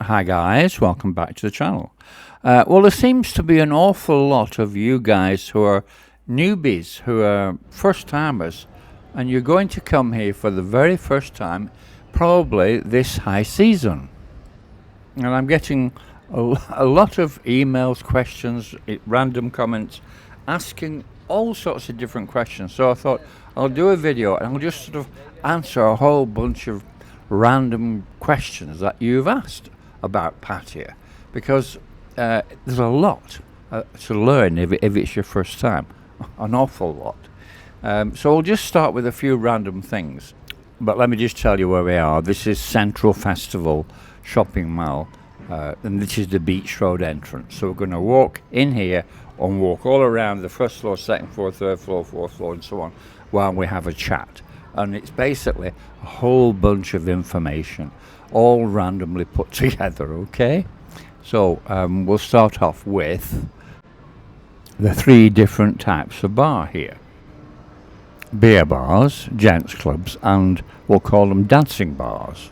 Hi guys, welcome back to the channel. Well, there seems to be an awful lot of you guys who are newbies, who are first timers, and you're going to come here for the very first time, probably this high season. And I'm getting a lot of emails, questions, random comments, asking all sorts of different questions. So I thought I'll do a video and I'll just sort of answer a whole bunch of random questions that you've asked about Pattaya, because there's a lot to learn if it's your first time, an awful lot. So we'll just start with a few random things. But let me just tell you where we are. This is Central Festival Shopping Mall, and this is the Beach Road entrance. So we're going to walk in here and walk all around the first floor, second floor, third floor, fourth floor, and so on, while we have a chat. And it's basically a whole bunch of information, all randomly put together, okay? So we'll start off with the three different types of bar here. Beer bars, gents clubs, and we'll call them dancing bars.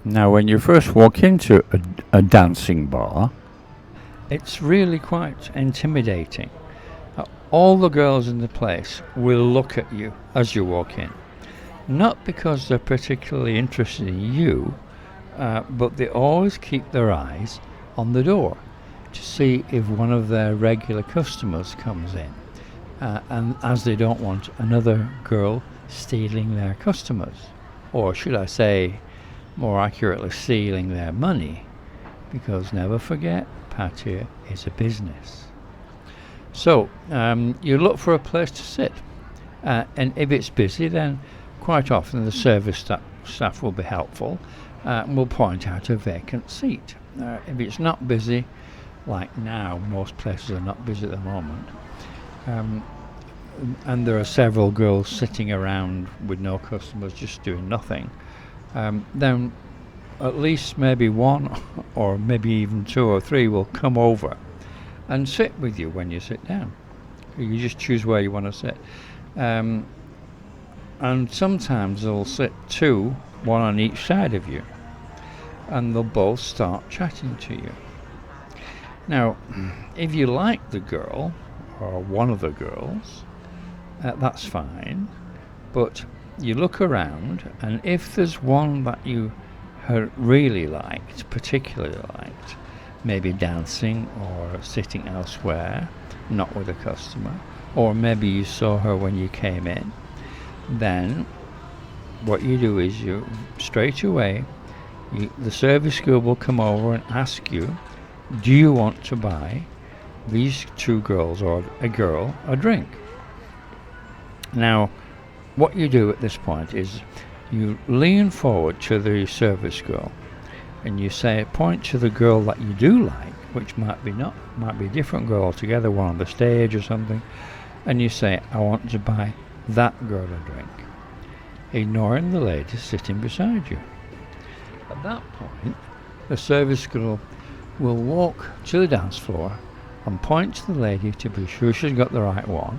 Now when you first walk into a dancing bar, it's really quite intimidating. All the girls in the place will look at you as you walk in. Not because they're particularly interested in you, but they always keep their eyes on the door to see if one of their regular customers comes in. And as they don't want another girl stealing their customers, or should I say, more accurately, stealing their money, because never forget, Pattaya is a business. So you look for a place to sit, and if it's busy, then quite often the service staff will be helpful and will point out a vacant seat. If it's not busy, like now, most places are not busy at the moment, and there are several girls sitting around with no customers just doing nothing, then at least maybe one or maybe even two or three will come over and sit with you when you sit down. You just choose where you want to sit. And sometimes they'll sit two, one on each side of you, and they'll both start chatting to you. Now, if you like the girl, or one of the girls, that's fine, but you look around, and if there's one that you really liked, particularly liked, maybe dancing or sitting elsewhere, not with a customer, or maybe you saw her when you came in, then what you do is you straight away, the service girl will come over and ask you, do you want to buy these two girls or a girl a drink? Now, what you do at this point is you lean forward to the service girl and you say, point to the girl that you do like, which might be a different girl altogether, one on the stage or something, and you say, I want to buy that girl a drink, ignoring the lady sitting beside you. At that point, the service girl will walk to the dance floor and point to the lady to be sure she's got the right one,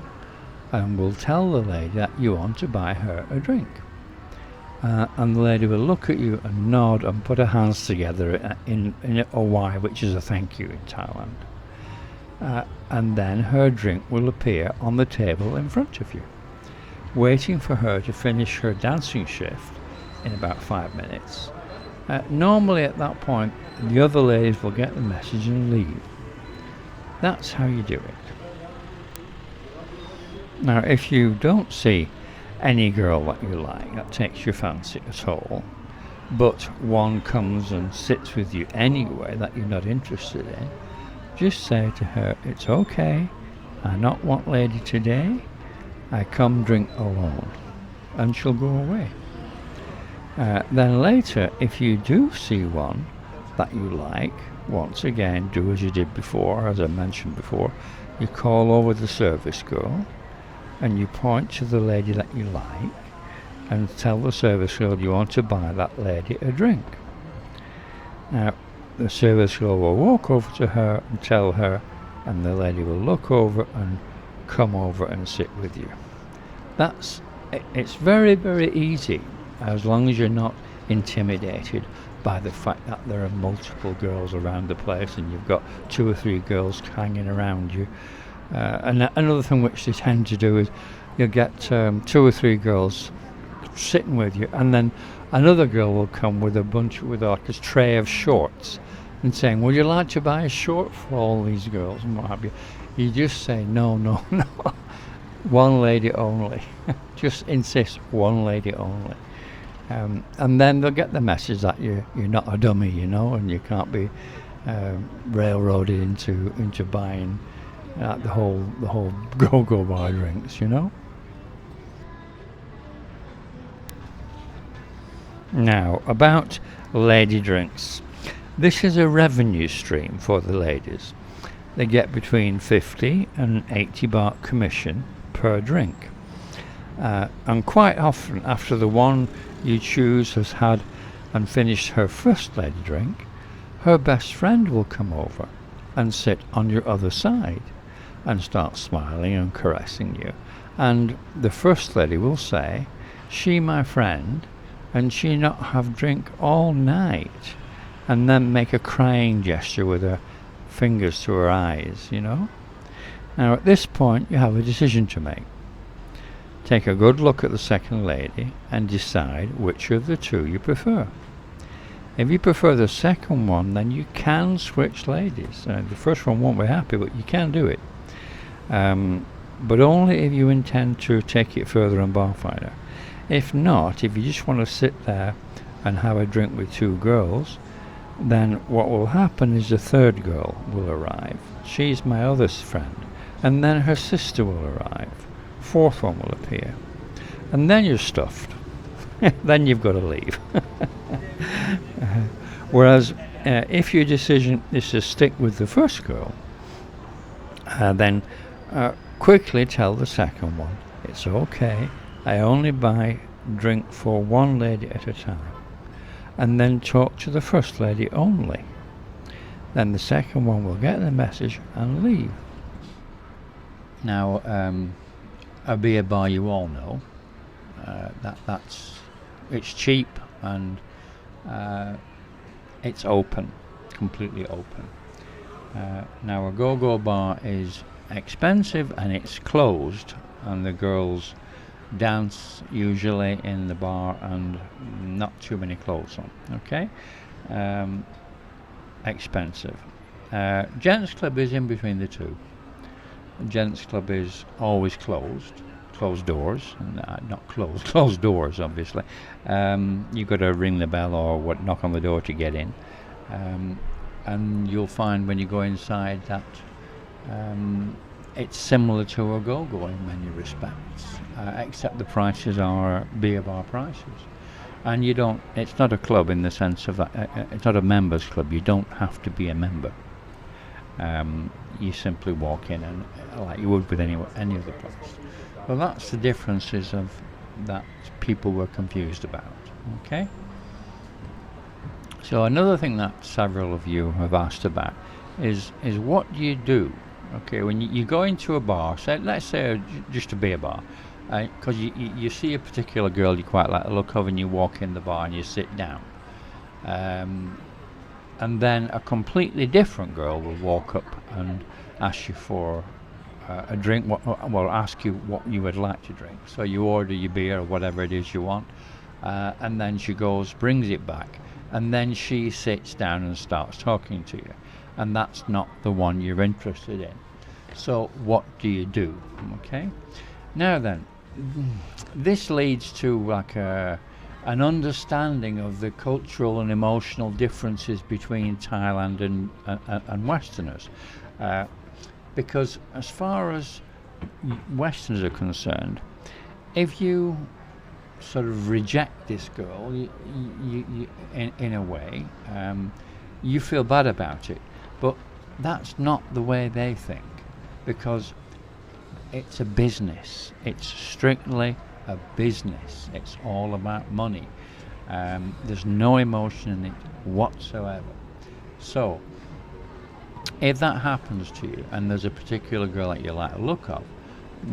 and will tell the lady that you want to buy her a drink. And the lady will look at you and nod and put her hands together in a Y, which is a thank you in Thailand. And then her drink will appear on the table in front of you, waiting for her to finish her dancing shift in about 5 minutes. Normally at that point, the other ladies will get the message and leave. That's how you do it. Now, if you don't see any girl that you like, that takes your fancy at all, but one comes and sits with you anyway that you're not interested in, just say to her, it's okay, I not want lady today, I come drink alone, and she'll go away. Then later, if you do see one that you like, once again, do as you did before, as I mentioned before, you call over the service girl, and you point to the lady that you like and tell the service girl you want to buy that lady a drink. Now, the service girl will walk over to her and tell her, and the lady will look over and come over and sit with you. It's very, very easy, as long as you're not intimidated by the fact that there are multiple girls around the place and you've got 2 or 3 girls hanging around you. And another thing which they tend to do is you'll get 2 or 3 girls sitting with you, and then another girl will come with like a tray of shorts and saying, would you like to buy a short for all these girls and what have you. You just say no, no, no. One lady only. Just insist one lady only. And then they'll get the message that you're not a dummy, you know, and you can't be railroaded into buying the whole go-go bar drinks, you know. Now, about lady drinks. This is a revenue stream for the ladies. They get between 50 and 80 baht commission per drink. And quite often, after the one you choose has had and finished her first lady drink, her best friend will come over and sit on your other side and start smiling and caressing you. And the first lady will say, she my friend, and she not have drink all night, and then make a crying gesture with her fingers to her eyes, you know. Now at this point you have a decision to make. Take a good look at the second lady and decide which of the two you prefer. If you prefer the second one, then you can switch ladies. The first one won't be happy, but you can do it. But only if you intend to take it further on Bar Finder. If not, if you just want to sit there and have a drink with 2 girls, then what will happen is the third girl will arrive. She's my other friend. And then her sister will arrive. Fourth one will appear. And then you're stuffed. Then you've got to leave. Whereas if your decision is to stick with the first girl, then quickly tell the second one, it's okay, I only buy drink for one lady at a time. And then talk to the first lady only. Then the second one will get the message and leave. Now, a beer bar, you all know, it's cheap and it's open, completely open. Now a go-go bar is expensive and it's closed, and the girls dance usually in the bar and not too many clothes on. Okay, expensive. Gents club is in between the two. Gents club is always closed doors, not closed doors obviously. You've got to ring the bell or knock on the door to get in, and you'll find when you go inside that it's similar to a go-go in many respects, except the prices are beer bar prices. And it's not a club in the sense of that, it's not a members club. You don't have to be a member. You simply walk in and like you would with any other place. Well, that's the differences of that people were confused about. Okay. So another thing that several of you have asked about is what do you do? Okay, when you go into a bar, let's say just a beer bar, because you see a particular girl you quite like the look of, and you walk in the bar and you sit down, and then a completely different girl will walk up and ask you for a drink, ask you what you would like to drink. So you order your beer or whatever it is you want, and then she brings it back, and then she sits down and starts talking to you, and that's not the one you're interested in. So what do you do? Okay, now then, this leads to like an understanding of the cultural and emotional differences between Thailand and Westerners, because as far as Westerners are concerned, if you sort of reject this girl, you in a way, you feel bad about it, but that's not the way they think, because it's a business. It's strictly a business. It's all about money. There's no emotion in it whatsoever. So if that happens to you and there's a particular girl that you like the look of,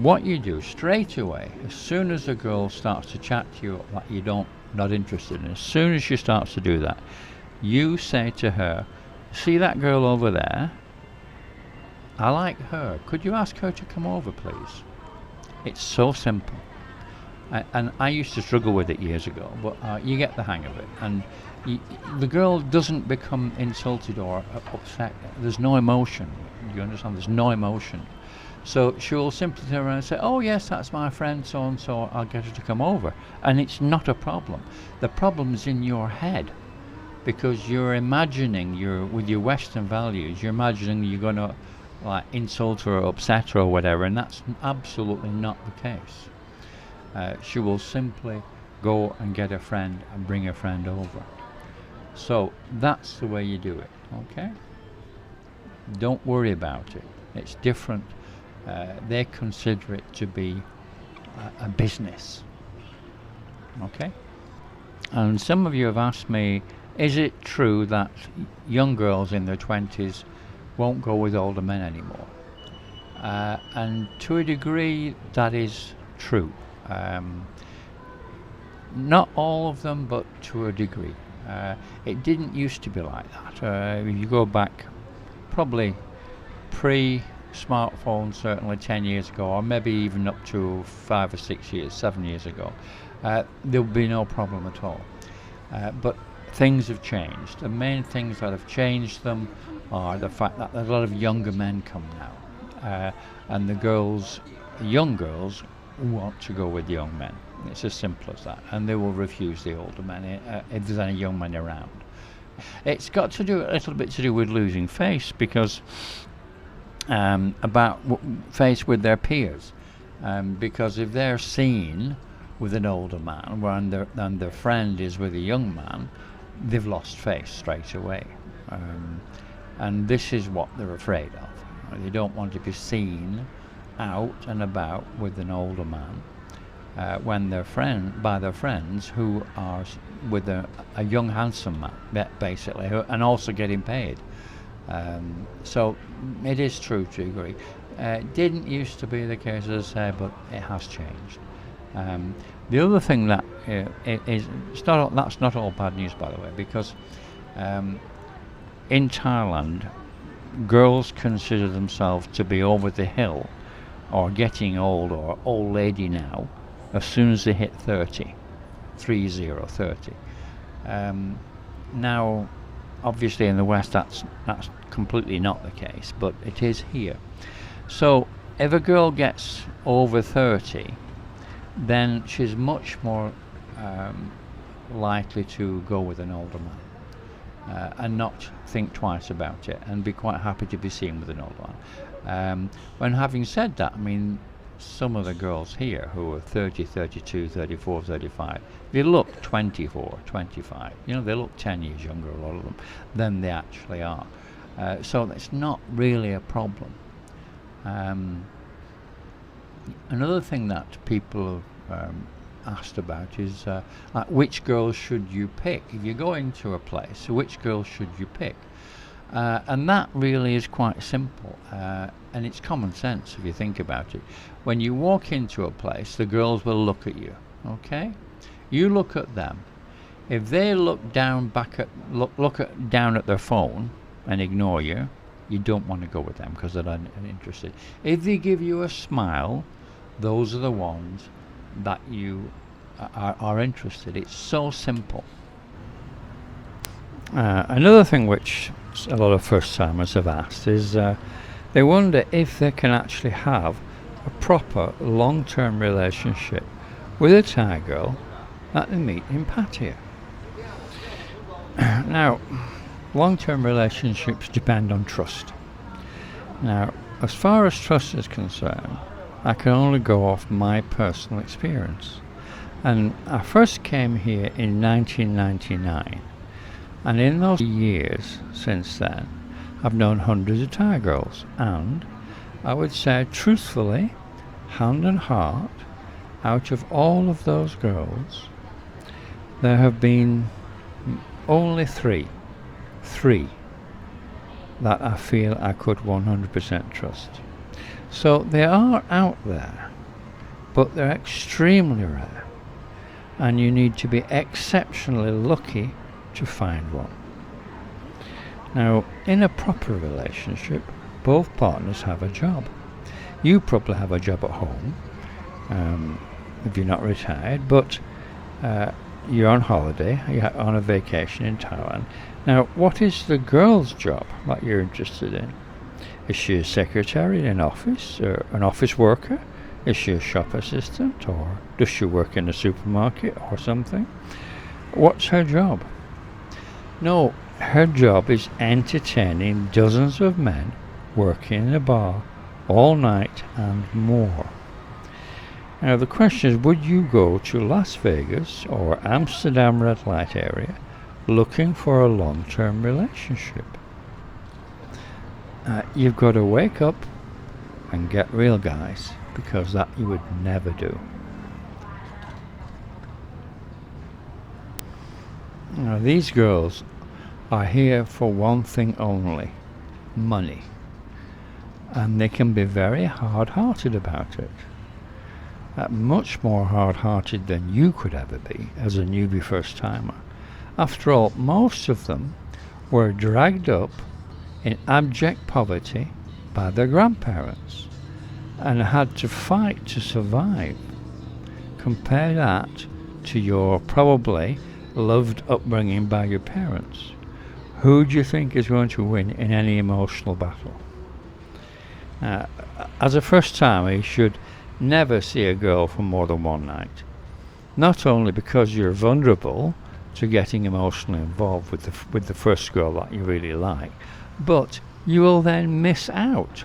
what you do straight away, as soon as a girl starts to chat to you like you're not interested in, as soon as she starts to do that, You say to her, see that girl over there? I like her. Could you ask her to come over, please? It's so simple. And I used to struggle with it years ago, but you get the hang of it. And the girl doesn't become insulted or upset. There's no emotion. You understand? There's no emotion. So she will simply turn around and say, oh yes, that's my friend so-and-so, I'll get her to come over. And it's not a problem. The problem's in your head, because you're imagining, with your Western values, you're imagining you're going to like insult her or upset her or whatever, and that's absolutely not the case. She will simply go and get a friend and bring a friend over. So that's the way you do it, okay? Don't worry about it. It's different. They consider it to be a business, okay? And some of you have asked me, is it true that young girls in their 20s won't go with older men anymore? And to a degree, that is true. Not all of them, but to a degree. It didn't used to be like that. If you go back probably pre-smartphone, certainly 10 years ago, or maybe even up to 5 or 6 years, 7 years ago, there would be no problem at all. But things have changed. The main things that have changed them are the fact that there's a lot of younger men come now, and the young girls want to go with young men. It's as simple as that, and they will refuse the older men if there's any young men around. It's got to do a little bit to do with losing face, because face with their peers, because if they're seen with an older man and their friend is with a young man, they've lost face straight away. And this is what they're afraid of. They don't want to be seen out and about with an older man when they're by their friends who are with a young handsome man, basically, and also getting paid. So it is true to a degree. It didn't used to be the case, as I say, but it has changed. The other thing that that's not all bad news, by the way, because in Thailand, girls consider themselves to be over the hill or getting old or old lady now as soon as they hit 30. Now, obviously in the West that's completely not the case, but it is here. So if a girl gets over 30, then she's much more likely to go with an older man and not think twice about it, and be quite happy to be seen with an older man. When having said that, I mean, some of the girls here who are 30, 32, 34, 35, they look 24, 25. You know, they look 10 years younger, a lot of them, than they actually are. So it's not really a problem. Another thing that people have asked about is like, which girls should you pick? If you go into a place, which girls should you pick? And that really is quite simple, and it's common sense if you think about it. When you walk into a place, the girls will look at you, okay? You look at them. If they look down down at their phone and ignore you, you don't want to go with them because they're not interested. If they give you a smile, those are the ones that you are interested. It's so simple. Another thing which a lot of first-timers have asked is they wonder if they can actually have a proper long-term relationship with a Thai girl that they meet in Pattaya. Now, long-term relationships depend on trust. Now, as far as trust is concerned, I can only go off my personal experience. And I first came here in 1999. And in those years since then, I've known hundreds of Thai girls, and I would say truthfully, hand on heart, out of all of those girls, there have been only three that I feel I could 100% trust. So they are out there, but they're extremely rare, and you need to be exceptionally lucky to find one. Now, in a proper relationship, both partners have a job. You probably have a job at home, if you're not retired, but you're on holiday, you're on a vacation in Thailand. Now, what is the girl's job that you're interested in? Is she a secretary in an office, or an office worker? Is she a shop assistant, or does she work in a supermarket or something? What's her job? No, her job is entertaining dozens of men working in a bar all night and more. Now the question is, would you go to Las Vegas or Amsterdam red light area looking for a long-term relationship? You've got to wake up and get real, guys, because that you would never do. Now these girls are here for one thing only: money. And they can be very hard-hearted about it. Much more hard-hearted than you could ever be as a newbie first-timer. After all, most of them were dragged up in abject poverty by their grandparents and had to fight to survive. Compare that to your probably loved upbringing by your parents. Who do you think is going to win in any emotional battle? As a first timer, you should never see a girl for more than one night. Not only because you're vulnerable to getting emotionally involved with the first girl that you really like, but you will then miss out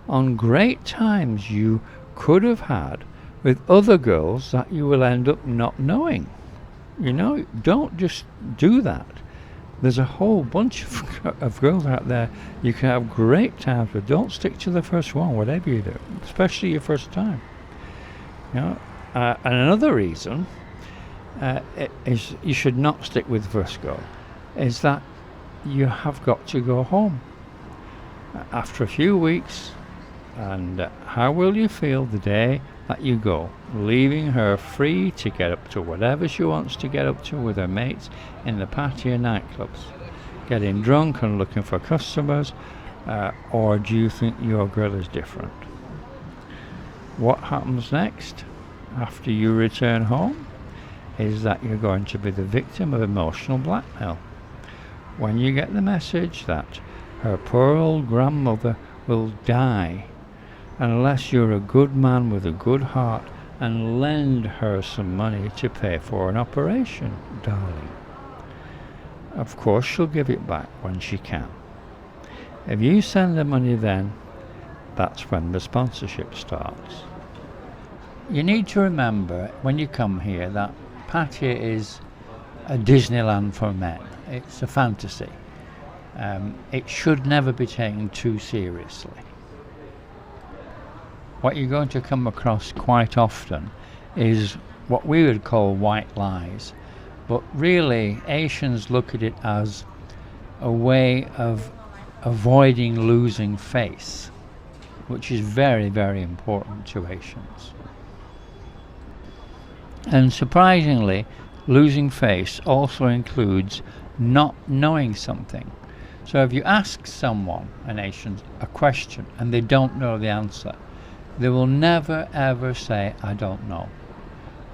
on great times you could have had with other girls that you will end up not knowing. Don't just do that. There's a whole bunch of girls out there you can have great times with. Don't stick to the first one, whatever you do, especially your first time. And another reason is you should not stick with the first girl, is that you have got to go home after a few weeks. And how will you feel the day that you go, leaving her free to get up to whatever she wants to get up to with her mates in the Pattaya nightclubs, getting drunk and looking for customers? Or do you think your girl is different? What happens next after you return home is that you're going to be the victim of emotional blackmail. When you get the message that her poor old grandmother will die unless you're a good man with a good heart and lend her some money to pay for an operation, darling. Of course she'll give it back when she can. If you send the money then, that's when the sponsorship starts. You need to remember when you come here that Pattaya is a Disneyland for men. It's a fantasy. It should never be taken too seriously. What you're going to come across quite often is what we would call white lies, but really Asians look at it as a way of avoiding losing face, which is very, very important to Asians. And surprisingly, losing face also includes not knowing something. So if you ask someone, an Asian, a question and they don't know the answer, they will never ever say, I don't know.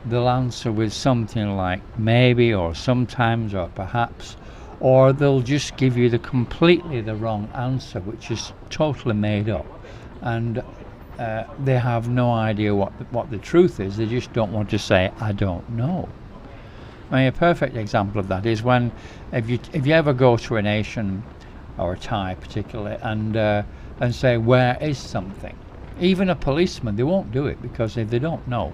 They'll answer with something like maybe or sometimes or perhaps, or they'll just give you completely the wrong answer, which is totally made up. And they have no idea what the truth is. They just don't want to say, I don't know. I mean, a perfect example of that is when, if you ever go to an Asian or a Thai particularly and say, where is something? Even a policeman, they won't do it because if they don't know,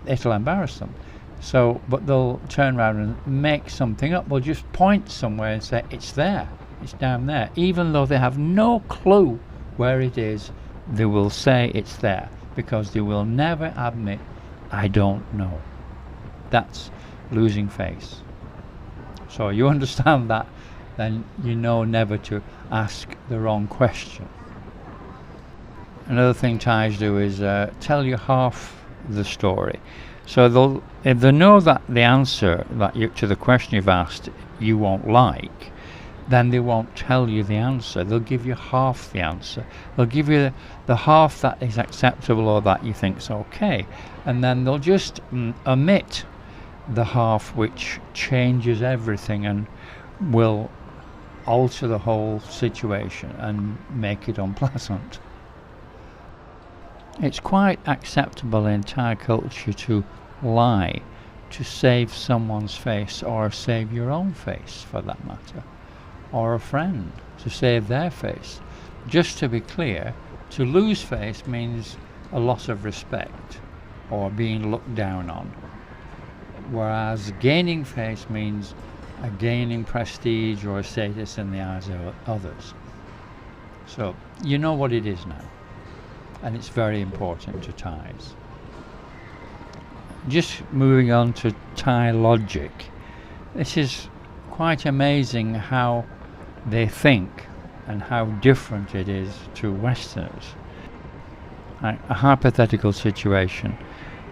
it'll embarrass them. So, but they'll turn around and make something up. They'll just point somewhere and say, it's there, it's down there. Even though they have no clue where it is, they will say it's there because they will never admit, I don't know. That's losing face. So you understand that, then you know never to ask the wrong question. Another thing Thais do is tell you half the story. So if they know that the answer to the question you've asked you won't like, then they won't tell you the answer. They'll give you half the answer. They'll give you the half that is acceptable or that you think's okay, and then they'll just omit the half which changes everything and will alter the whole situation and make it unpleasant. It's quite acceptable in Thai culture to lie to save someone's face, or save your own face for that matter, or a friend to save their face. Just to be clear, to lose face means a loss of respect or being looked down on, whereas gaining face means a gaining prestige or status in the eyes of others. So you know what it is now, and it's very important to Thais. Just moving on to Thai logic, this is quite amazing how they think and how different it is to Westerners. A hypothetical situation.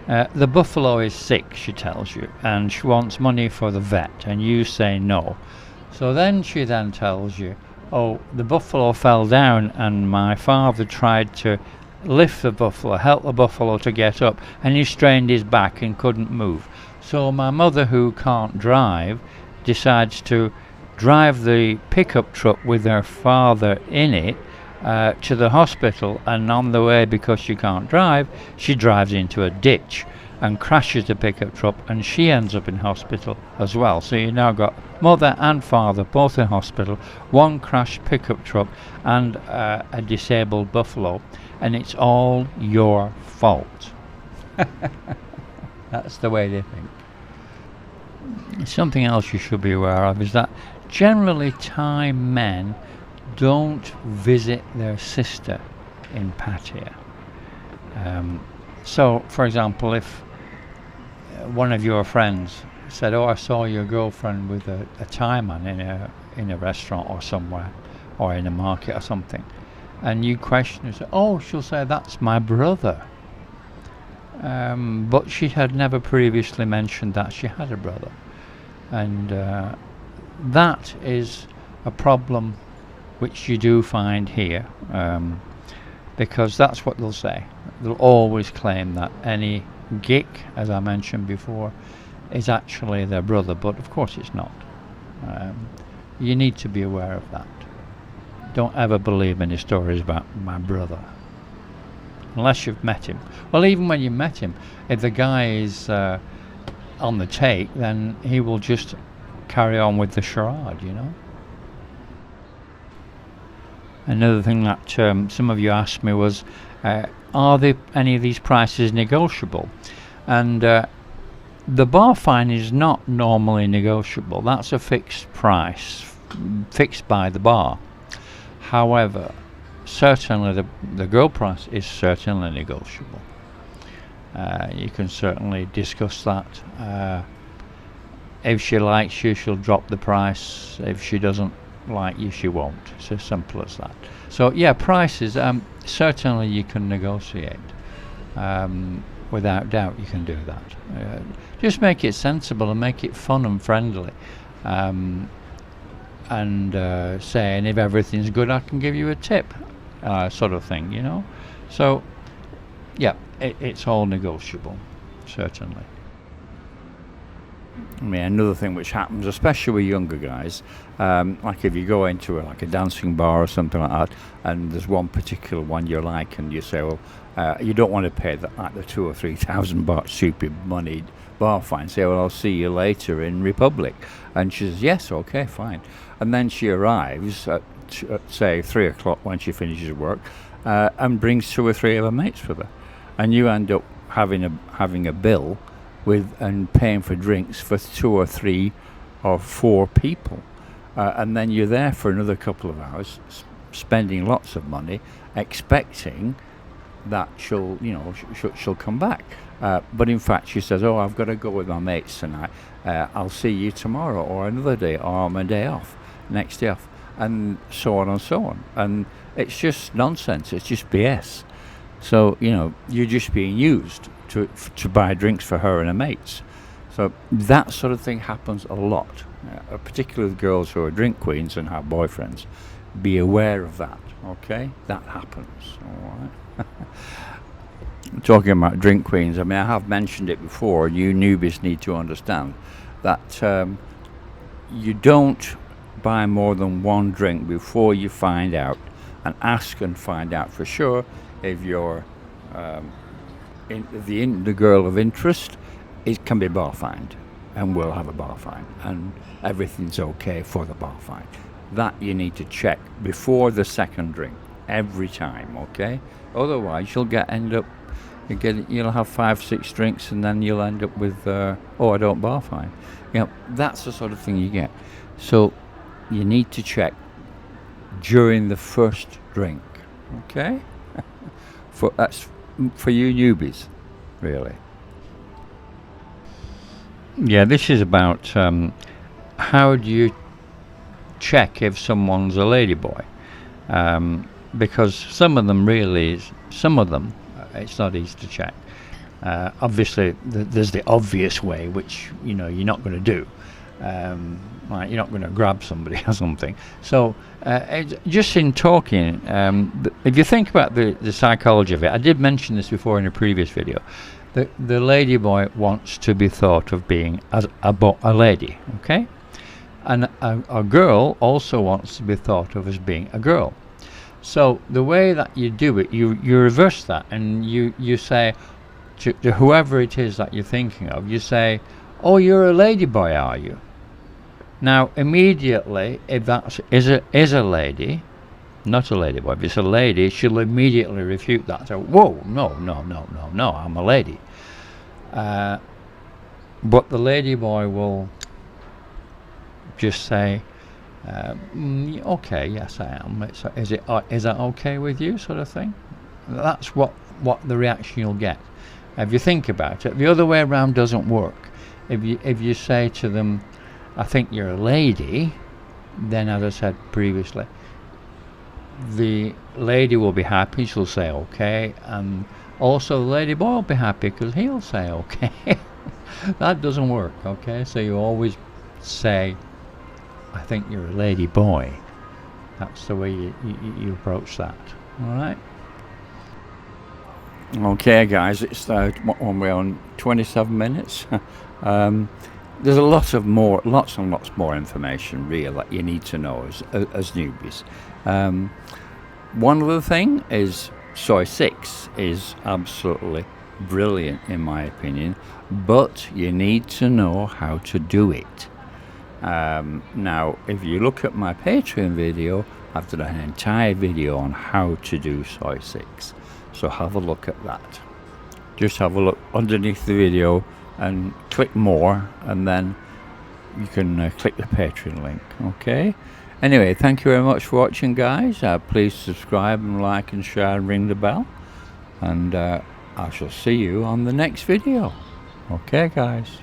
The buffalo is sick, she tells you, and she wants money for the vet, and you say no. So then she then tells you, oh, the buffalo fell down and my father tried to lift the buffalo, help the buffalo to get up, and he strained his back and couldn't move. So my mother, who can't drive, decides to drive the pickup truck with her father in it to the hospital, and on the way, because she can't drive, she drives into a ditch and crashes the pickup truck, and she ends up in hospital as well. So you now got mother and father both in hospital, one crashed pickup truck and a disabled buffalo, and it's all your fault. That's the way they think. Something else you should be aware of is that generally Thai men don't visit their sister in Pattaya. So, for example, if one of your friends said, "Oh, I saw your girlfriend with a Thai man in a restaurant or somewhere, or in a market or something," and you question her, "Oh," she'll say, "That's my brother." But she had never previously mentioned that she had a brother, and that is a problem which you do find here, because that's what they'll say. They'll always claim that any geek, as I mentioned before, is actually their brother, but of course it's not. You need to be aware of that. Don't ever believe any stories about my brother, unless you've met him. Well, even when you met him, if the guy is on the take, then he will just carry on with the charade, you know. Another thing that some of you asked me was, are any of these prices negotiable? And the bar fine is not normally negotiable. That's a fixed price, fixed by the bar. However, certainly the girl price is certainly negotiable. You can certainly discuss that. If she likes you, she'll drop the price. If she doesn't like you, she won't. It's as simple as that. So yeah, prices, certainly you can negotiate. Without doubt you can do that. Just make it sensible and make it fun and friendly. And saying, if everything's good, I can give you a tip, sort of thing, you know. So yeah, it's all negotiable, certainly. I mean, another thing which happens, especially with younger guys, like if you go into like a dancing bar or something like that, and there's one particular one you like, and you say, well, you don't want to pay the 2,000 or 3,000 baht stupid money bar fine. Say, well, I'll see you later in Republic. And she says, yes, okay, fine. And then she arrives at say 3 o'clock when she finishes work, and brings 2 or 3 of her mates with her, and you end up having a bill with and paying for drinks for 2 or 3 or 4 people, and then you're there for another couple of hours, spending lots of money, expecting that she'll come back. But in fact, she says, "Oh, I've got to go with my mates tonight. I'll see you tomorrow, or another day, or on my day off, next day off," and so on and so on. And it's just nonsense. It's just BS. So you're just being used to buy drinks for her and her mates. So that sort of thing happens a lot particularly the girls who are drink queens and have boyfriends, be aware of that. Okay, that happens. All right. Talking about drink queens, I mean, I have mentioned it before. You newbies need to understand that you don't buy more than one drink before you find out, and ask and find out for sure if you're the girl of interest. It can be bar fined, and will have a bar fine, and everything's okay for the bar fine. That you need to check before the second drink every time. Okay, otherwise you'll you'll have 5-6 drinks, and then you'll end up with oh, I don't bar fine. That's the sort of thing you get. So you need to check during the first drink. Okay. That's for you newbies, really. Yeah, this is about how do you check if someone's a ladyboy, because some of them it's not easy to check. Obviously there's the obvious way, which you're not going to do. Like, you're not going to grab somebody or something. So just in talking, if you think about the psychology of it, I did mention this before in a previous video. The ladyboy wants to be thought of being as a lady, okay? And a girl also wants to be thought of as being a girl. So the way that you do it, you reverse that, and you say to whoever it is that you're thinking of, you say, "Oh, you're a ladyboy, are you?" Now immediately, if that is a lady, not a ladyboy, if it's a lady, she'll immediately refute that. So, whoa, no, I'm a lady. But the ladyboy will just say, okay, yes, I am. Is that okay with you, sort of thing? That's what the reaction you'll get. If you think about it, the other way around doesn't work. If you say to them, "I think you're a lady," then, as I said previously, the lady will be happy. She'll say okay, and also the lady boy will be happy because he'll say okay. That doesn't work. Okay, so you always say, "I think you're a lady boy." That's the way you approach that. All right. Okay, guys, it's when we're on 27 minutes. There's lots and lots more information really that you need to know as newbies. One other thing is soy 6 is absolutely brilliant in my opinion, but you need to know how to do it. Now, if you look at my Patreon video, I've done an entire video on how to do soy 6. So have a look at that. Just have a look underneath the video and click more, and then you can click the Patreon link. Okay. Anyway, thank you very much for watching, guys. Please subscribe and like and share and ring the bell, and I shall see you on the next video. Okay, guys.